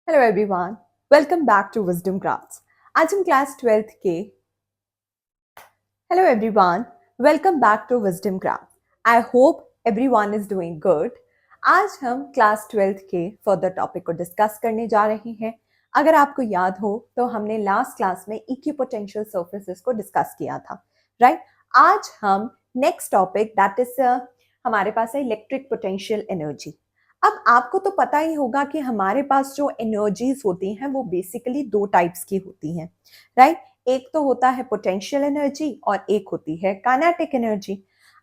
Hello everyone, welcome back to wisdom crafts. आज हम class 12th के hello everyone, welcome back to wisdom crafts. I hope everyone is doing good. आज हम class 12th के further topic को discuss करने जा रहे हैं। अगर आपको याद हो तो हमने लास्ट क्लास में इक्विपोटेंशियल सर्फेसेस को डिस्कस किया था, राइट? आज हम नेक्स्ट टॉपिक दैट इज हमारे पास है इलेक्ट्रिक पोटेंशियल एनर्जी। अब आपको तो पता ही होगा कि हमारे पास जो एनर्जीज होती हैं वो बेसिकली दो टाइप्स की होती हैं, राइट? एक तो होता है पोटेंशियल एनर्जी और एक होती है काइनेटिक एनर्जी।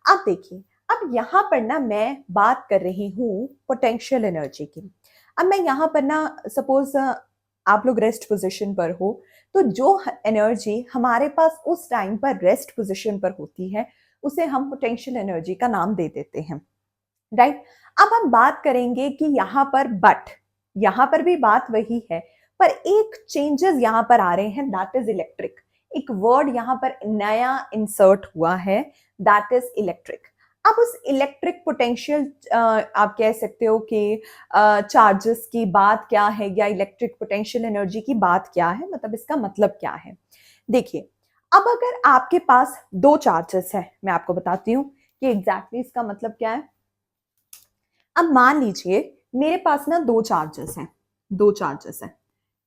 अब देखिए, अब यहाँ पर ना मैं बात कर रही हूँ पोटेंशियल एनर्जी की। अब मैं यहाँ पर ना सपोज आप लोग रेस्ट पोजीशन पर हो, तो जो एनर्जी हमारे पास उस टाइम पर रेस्ट पोजीशन पर होती है उसे हम पोटेंशियल एनर्जी का नाम दे देते हैं, राइट? अब हम बात करेंगे कि यहाँ पर यहाँ पर भी बात वही है, पर एक चेंजेस यहाँ पर आ रहे हैं, दैट इज इलेक्ट्रिक। एक वर्ड यहाँ पर नया इंसर्ट हुआ है, दैट इज इलेक्ट्रिक। अब उस इलेक्ट्रिक पोटेंशियल आप कह सकते हो कि चार्जेस की बात क्या है या इलेक्ट्रिक पोटेंशियल एनर्जी की बात क्या है, मतलब इसका मतलब क्या है। देखिए, अब अगर आपके पास दो चार्जेस है, मैं आपको बताती हूँ कि एग्जैक्टली इसका मतलब क्या है। अब मान लीजिए मेरे पास ना दो चार्जेस हैं,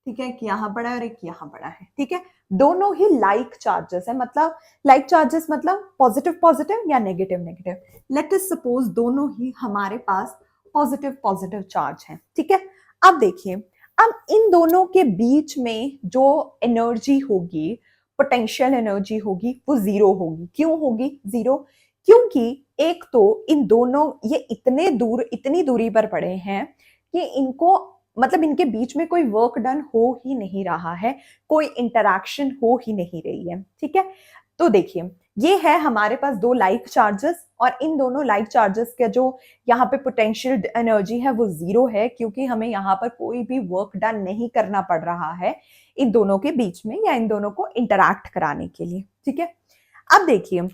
ठीक है? एक यहाँ पड़ा है और एक यहाँ पड़ा है, ठीक है? दोनों ही लाइक चार्जेस है, मतलब लाइक चार्जेस मतलब पॉजिटिव पॉजिटिव या negative negative. Let us suppose दोनों ही हमारे पास पॉजिटिव पॉजिटिव चार्ज है, ठीक है? अब देखिए, अब इन दोनों के बीच में जो एनर्जी होगी, पोटेंशियल एनर्जी होगी, वो जीरो होगी। क्यों होगी जीरो? क्योंकि एक तो इन दोनों ये इतनी दूरी पर पड़े हैं कि इनको मतलब इनके बीच में कोई वर्क डन हो ही नहीं रहा है, कोई इंटरैक्शन हो ही नहीं रही है, ठीक है? तो देखिए, ये है हमारे पास दो लाइक चार्जेस और इन दोनों लाइक चार्जेस का जो यहाँ पे पोटेंशियल एनर्जी है वो जीरो है, क्योंकि हमें यहाँ पर कोई भी वर्क डन नहीं करना पड़ रहा है इन दोनों के बीच में या इन दोनों को इंटरैक्ट कराने के लिए, ठीक है? अब देखिए,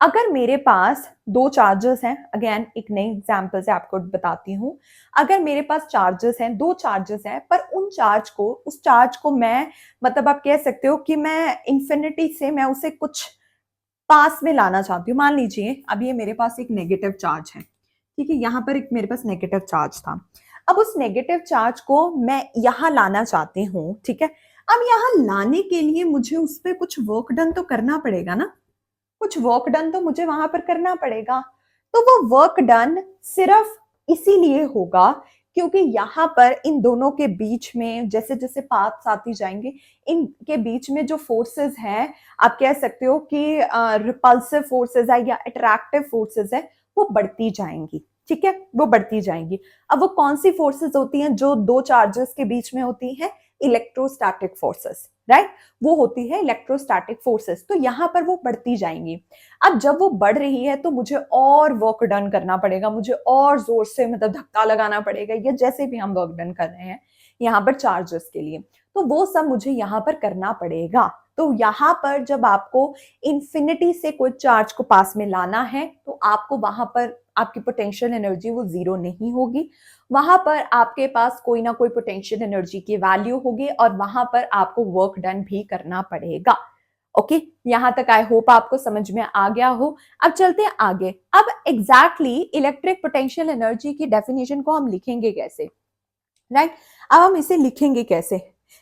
अगर मेरे पास दो चार्जेस हैं, अगेन एक नई एग्जांपल से आपको बताती हूं। अगर मेरे पास चार्जेस हैं, दो चार्जेस हैं, पर उस चार्ज को मैं मतलब आप कह सकते हो कि मैं इंफिनिटी से मैं उसे कुछ पास में लाना चाहती हूँ। मान लीजिए अब ये मेरे पास एक नेगेटिव चार्ज है, ठीक है? यहाँ पर एक मेरे पास नेगेटिव चार्ज था। अब उस नेगेटिव चार्ज को मैं यहाँ लाना चाहती हूँ, ठीक है? अब यहाँ लाने के लिए मुझे उस पर कुछ वर्क डन तो करना पड़ेगा ना, कुछ वर्क डन तो मुझे वहां पर करना पड़ेगा। तो वो वर्क डन सिर्फ इसीलिए होगा क्योंकि यहाँ पर इन दोनों के बीच में जैसे जैसे पाथ्स आती जाएंगे, इनके बीच में जो फोर्सेस हैं, आप कह सकते हो कि रिपल्सिव फोर्सेस है या अट्रैक्टिव फोर्सेस है, वो बढ़ती जाएंगी, ठीक है? वो बढ़ती जाएंगी। अब वो कौन सी फोर्सेस होती हैं जो दो चार्जेस के बीच में होती हैं? Electrostatic forces, right? वो होती है इलेक्ट्रोस्टैटिक फोर्सेस। तो यहाँ पर वो बढ़ती जाएंगी। अब जब वो बढ़ रही है तो मुझे और वर्क डन करना पड़ेगा, मुझे और जोर से मतलब धक्का लगाना पड़ेगा, या जैसे भी हम वर्क डन कर रहे हैं यहाँ पर चार्जेस के लिए, तो वो सब मुझे यहाँ पर करना पड़ेगा। तो यहाँ पर जब आपको इंफिनिटी से कोई चार्ज को पास में लाना है तो आपको वहां पर आपकी पोटेंशियल एनर्जी वो जीरो नहीं होगी, वहां पर आपके पास कोई ना कोई पोटेंशियल एनर्जी की वैल्यू होगी और वहां पर आपको वर्क डन भी करना पड़ेगा। ओके, यहां तक आई होप आपको समझ में आ गया हो। अब चलते हैं आगे। अब एग्जैक्टली इलेक्ट्रिक पोटेंशियल एनर्जी की डेफिनेशन को हम लिखेंगे कैसे, राइट? अब हम इसे लिखेंगे कैसे?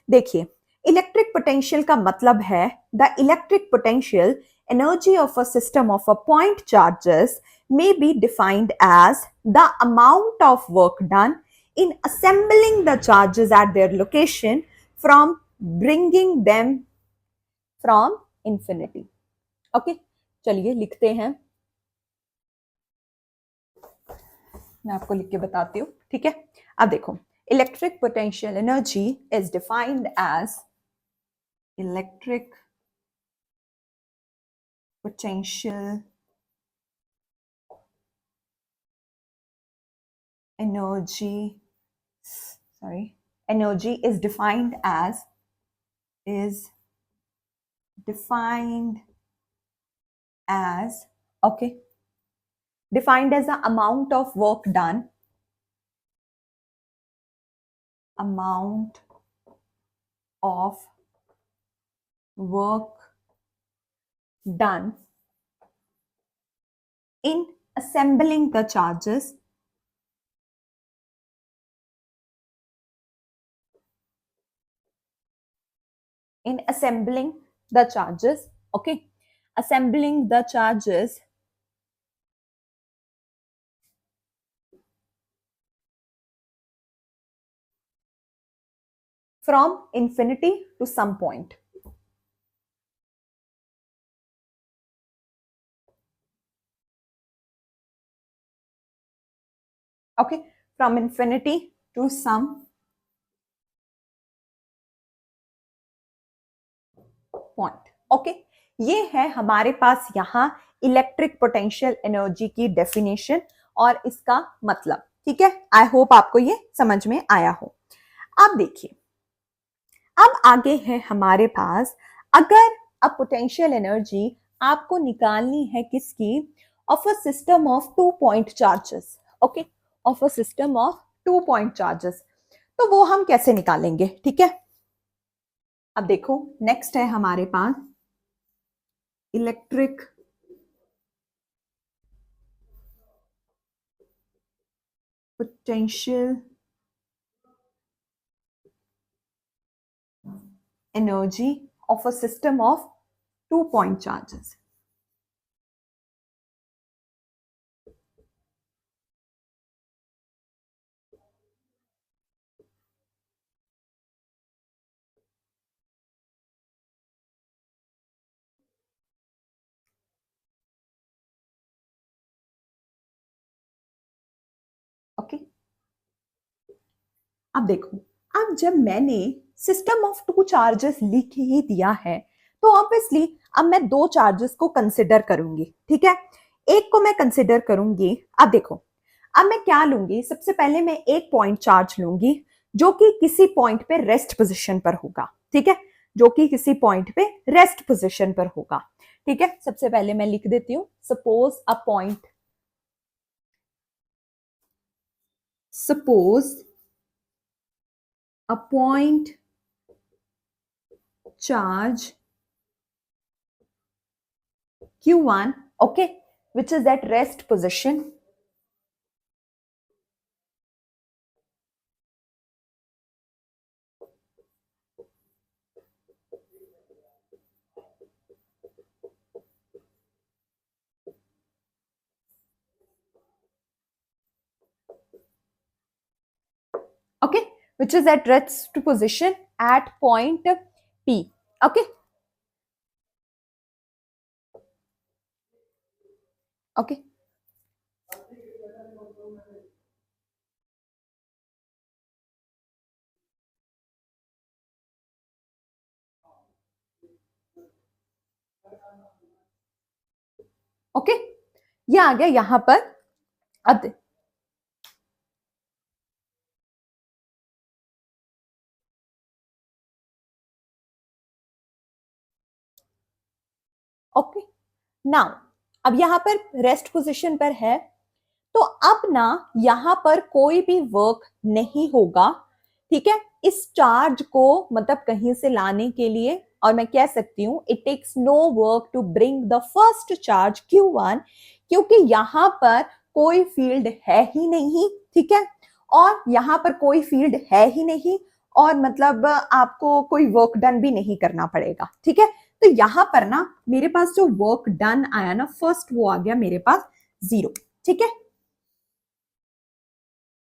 देखिए, इलेक्ट्रिक पोटेंशियल का मतलब है the electric potential energy of a system of a point charges may be defined as the amount of work done in assembling the charges at their location from bringing them from infinity. Okay, चलिए लिखते हैं, मैं आपको लिख के बताती हूँ, ठीक है? अब देखो, electric potential energy is defined as electric potential energy energy is defined is defined as okay defined as the amount of work done amount of work done in assembling the charges okay, assembling the charges from infinity to some point. Okay, from infinity to some point. Okay, ये है हमारे पास यहाँ electric potential energy की definition और इसका मतलब. ठीक है, आई होप आपको ये समझ में आया हो. अब देखिए, अब आगे है हमारे पास, अगर अब पोटेंशियल एनर्जी आपको निकालनी है किसकी, of a system of 2 point charges. Okay, of a system of 2 point charges, तो वो हम कैसे निकालेंगे. ठीक है, अब देखो नेक्स्ट है हमारे पास electric potential energy of a system of 2 point charges. Okay, अब देखो, अब जब मैंने सिस्टम ऑफ 2 चार्जेस लिख ही दिया है, तो ऑब्वियसली अब मैं 2 चार्जेस को कंसिडर करूंगी. ठीक है, एक को मैं कंसिडर करूंगी. अब देखो, अब मैं क्या लूंगी, सबसे पहले मैं एक पॉइंट चार्ज लूंगी जो कि किसी पॉइंट पे रेस्ट पोजीशन पर होगा. ठीक है, जो कि किसी पॉइंट पे रेस्ट पोजीशन पर होगा. ठीक है, सबसे पहले मैं लिख देती हूं, suppose a point charge q1, okay, which is at rest position. Okay, which is at rest position at point P. Okay, okay, okay, ये आ गया यहां पर. अब ओके, नाउ अब यहां पर रेस्ट पोजीशन पर है, तो अब ना यहां पर कोई भी वर्क नहीं होगा. ठीक है, इस चार्ज को मतलब कहीं से लाने के लिए, और मैं कह सकती हूं it takes no work to bring the first charge Q1, क्योंकि यहां पर कोई फील्ड है ही नहीं. ठीक है, और यहां पर कोई फील्ड है ही नहीं, और मतलब आपको कोई वर्क डन भी नहीं करना पड़ेगा. ठीक है, तो यहां पर ना मेरे पास जो वर्क डन आया ना फर्स्ट, वो आ गया मेरे पास 0. ठीक है,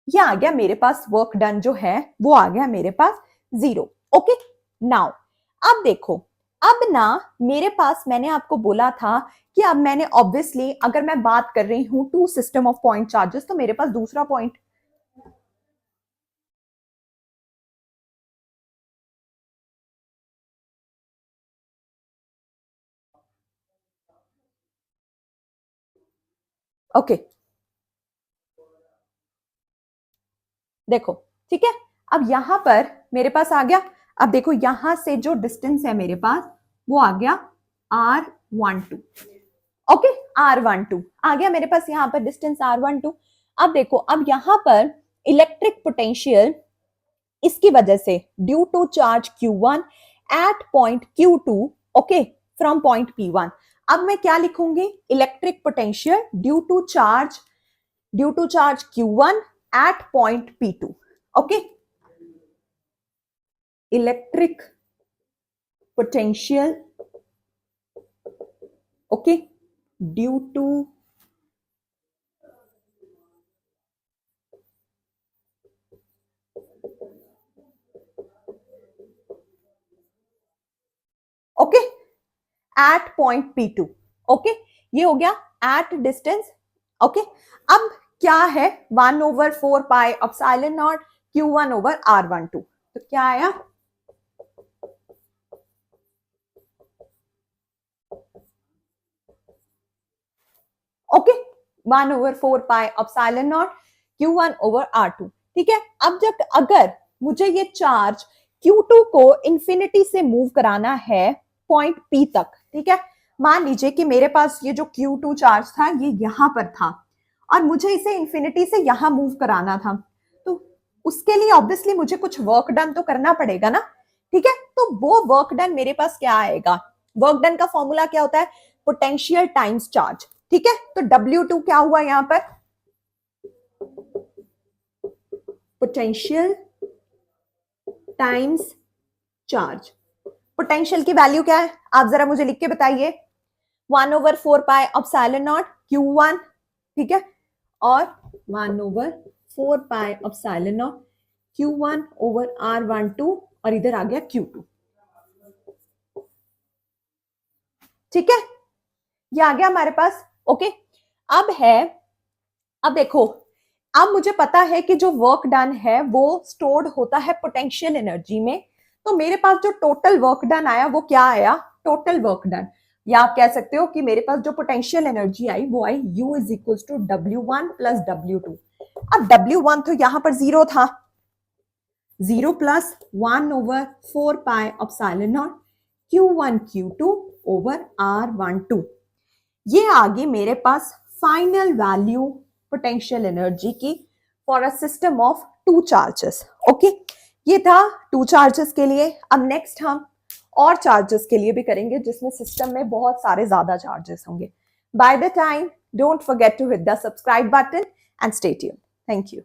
ये आ गया मेरे पास वर्क डन जो है वो आ गया मेरे पास 0. ओके, नाउ अब देखो, अब ना मेरे पास, मैंने आपको बोला था कि अब मैंने ऑब्वियसली अगर मैं बात कर रही हूं two system of point charges, तो मेरे पास दूसरा पॉइंट, ओके, देखो, ठीक है, अब यहां पर मेरे पास आ गया. अब देखो यहां से जो डिस्टेंस है मेरे पास वो आ गया R12. ओके, R12 आ गया मेरे पास यहां पर डिस्टेंस R12. अब देखो, अब यहां पर इलेक्ट्रिक पोटेंशियल इसकी वजह से due to charge Q1 at point Q2, okay, from point P1। अब मैं क्या लिखूंगी? Electric potential due to charge Q1 at point P2, okay. Electric potential, okay, due to okay at point P2, okay. ये हो गया at distance, okay. अब क्या है? 1/4 pi epsilon naught Q1 over R12, तो क्या आया? Okay, 1/4 pi epsilon naught Q1 over R2, ठीक है। अब जब अगर मुझे ये चार्ज Q2 को इंफिनिटी से मूव कराना है पॉइंट P तक, ठीक है। मान लीजिए कि मेरे पास ये जो Q2 चार्ज था ये यहां पर था और मुझे इसे इंफिनिटी से यहां मूव कराना था, तो उसके लिए ऑब्वियसली मुझे कुछ वर्क डन तो करना पड़ेगा ना, ठीक है। तो वो वर्क डन मेरे पास क्या आएगा? वर्क डन का फॉर्मूला क्या होता है? पोटेंशियल टाइम्स चार्ज, ठीक है। तो W2 क्या हुआ यहां पर? Potential times charge. पोटेंशियल की वैल्यू क्या है? आप जरा मुझे लिख के बताइए। 1/4 पाई एप्सिलॉन नॉट Q1, ठीक है, और 1/4 pi epsilon naught Q1 over R12, और इधर आ गया Q2, ठीक है। ये आ गया हमारे पास, ओके। अब देखो, अब मुझे पता है कि जो वर्क डन है वो स्टोर्ड होता है पोटेंशियल एनर्जी में, तो मेरे पास जो टोटल वर्क डन आया वो क्या आया? टोटल वर्क डन, या आप कह सकते हो कि मेरे पास जो पोटेंशियल एनर्जी आई वो आई U is equal to W1 plus W2। अब W1 तो यहां पर 0 था, 0 plus 1/4 pi epsilon naught Q1 Q2 over R12। ये आ गई मेरे पास फाइनल वैल्यू पोटेंशियल एनर्जी की for a system of two charges, okay. ये था टू चार्जेस के लिए। अब नेक्स्ट हम और चार्जेस के लिए भी करेंगे जिसमें सिस्टम में बहुत सारे ज्यादा चार्जेस होंगे। By the time, don't forget to hit the subscribe button and stay tuned. Thank you.